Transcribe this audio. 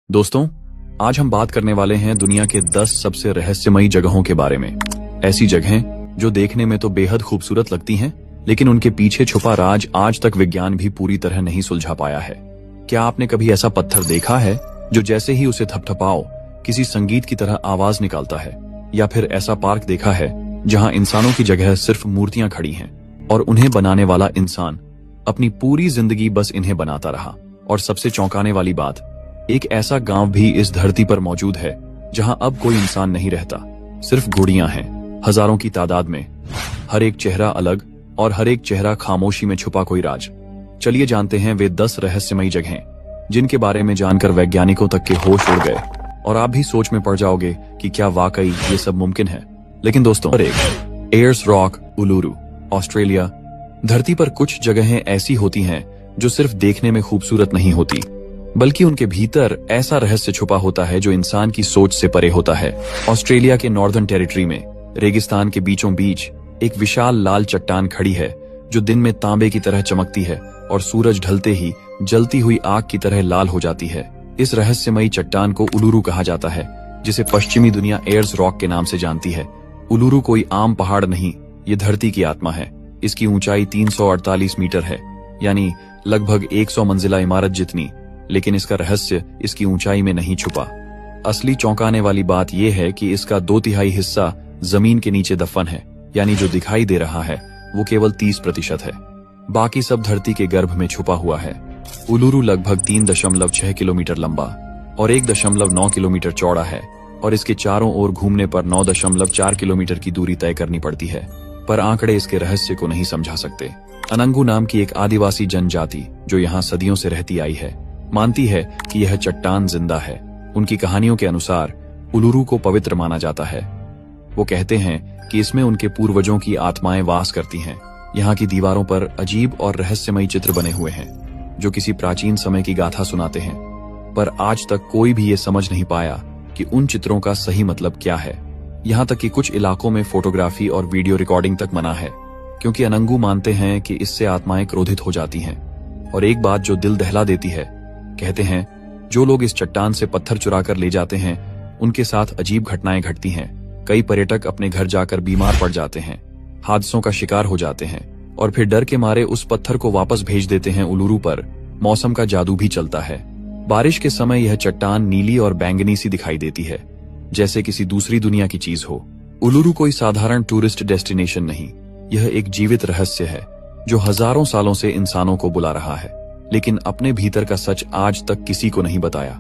दोस्तों, आज हम बात करने वाले हैं दुनिया के 10 सबसे रहस्यमयी जगहों के बारे में। ऐसी जगहें जो देखने में तो बेहद खूबसूरत लगती हैं, लेकिन उनके पीछे छुपा राज आज तक विज्ञान भी पूरी तरह नहीं सुलझा पाया है। क्या आपने कभी ऐसा पत्थर देखा है जो जैसे ही उसे थपथपाओ किसी संगीत की तरह आवाज निकालता है? या फिर ऐसा पार्क देखा है जहां इंसानों की जगह सिर्फ मूर्तियां खड़ी हैं और उन्हें बनाने वाला इंसान अपनी पूरी जिंदगी बस इन्हें बनाता रहा? और सबसे चौंकाने वाली बात, एक ऐसा गांव भी इस धरती पर मौजूद है जहां अब कोई इंसान नहीं रहता, सिर्फ घोड़ियां हैं, हजारों की तादाद में। हर एक चेहरा अलग और हर एक चेहरा खामोशी में छुपा कोई राज। चलिए जानते हैं वे 10 रहस्यमयी जगहें जिनके बारे में जानकर वैज्ञानिकों तक के होश उड़ गए और आप भी सोच में पड़ जाओगे कि क्या वाकई ये सब मुमकिन है। लेकिन दोस्तों, एयर्स रॉक, उलुरु, ऑस्ट्रेलिया। धरती पर कुछ जगहें ऐसी होती हैं जो सिर्फ देखने में खूबसूरत नहीं होती, बल्कि उनके भीतर ऐसा रहस्य छुपा होता है जो इंसान की सोच से परे होता है। ऑस्ट्रेलिया के नॉर्दर्न टेरिटरी में रेगिस्तान के बीचों बीच एक विशाल लाल चट्टान खड़ी है जो दिन में तांबे की तरह चमकती है और सूरज ढलते ही जलती हुई आग की तरह लाल हो जाती है। इस रहस्यमयी चट्टान को उलुरु कहा जाता है, जिसे पश्चिमी दुनिया एयर्स रॉक के नाम से जानती है। उलुरु कोई आम पहाड़ नहीं, ये धरती की आत्मा है। इसकी ऊंचाई 348 मीटर है, यानी लगभग 100 मंजिला इमारत जितनी। लेकिन इसका रहस्य इसकी ऊंचाई में नहीं छुपा। असली चौंकाने वाली बात यह है कि इसका 2/3 हिस्सा जमीन के नीचे दफन है, यानी जो दिखाई दे रहा है वो केवल 30% है। बाकी सब धरती के गर्भ में छुपा हुआ है। उलुरु लगभग 3.6 किलोमीटर लंबा और 1.9 किलोमीटर चौड़ा है और इसके चारों ओर घूमने पर 9.4 किलोमीटर की दूरी तय करनी पड़ती है। पर आंकड़े इसके रहस्य को नहीं समझा सकते। अनंगू नाम की एक आदिवासी जनजाति जो यहाँ सदियों से रहती आई है, मानती है कि यह चट्टान जिंदा है। उनकी कहानियों के अनुसार उलुरु को पवित्र माना जाता है। वो कहते हैं कि इसमें उनके पूर्वजों की आत्माएं वास करती हैं। यहाँ की दीवारों पर अजीब और रहस्यमयी चित्र बने हुए हैं जो किसी प्राचीन समय की गाथा सुनाते हैं, पर आज तक कोई भी ये समझ नहीं पाया कि उन चित्रों का सही मतलब क्या है। यहाँ तक कि कुछ इलाकों में फोटोग्राफी और वीडियो रिकॉर्डिंग तक मना है, क्योंकि अनंगू मानते हैं कि इससे आत्माएं क्रोधित हो जाती हैं। और एक बात जो दिल दहला देती है, कहते हैं जो लोग इस चट्टान से पत्थर चुरा कर ले जाते हैं उनके साथ अजीब घटनाएं घटती हैं। कई पर्यटक अपने घर जाकर बीमार पड़ जाते हैं, हादसों का शिकार हो जाते हैं और फिर डर के मारे उस पत्थर को वापस भेज देते हैं। उलुरु पर मौसम का जादू भी चलता है। बारिश के समय यह चट्टान नीली और बैंगनी सी दिखाई देती है, जैसे किसी दूसरी दुनिया की चीज हो। उलुरु कोई साधारण टूरिस्ट डेस्टिनेशन नहीं, यह एक जीवित रहस्य है जो हजारों सालों से इंसानों को बुला रहा है, लेकिन अपने भीतर का सच आज तक किसी को नहीं बताया।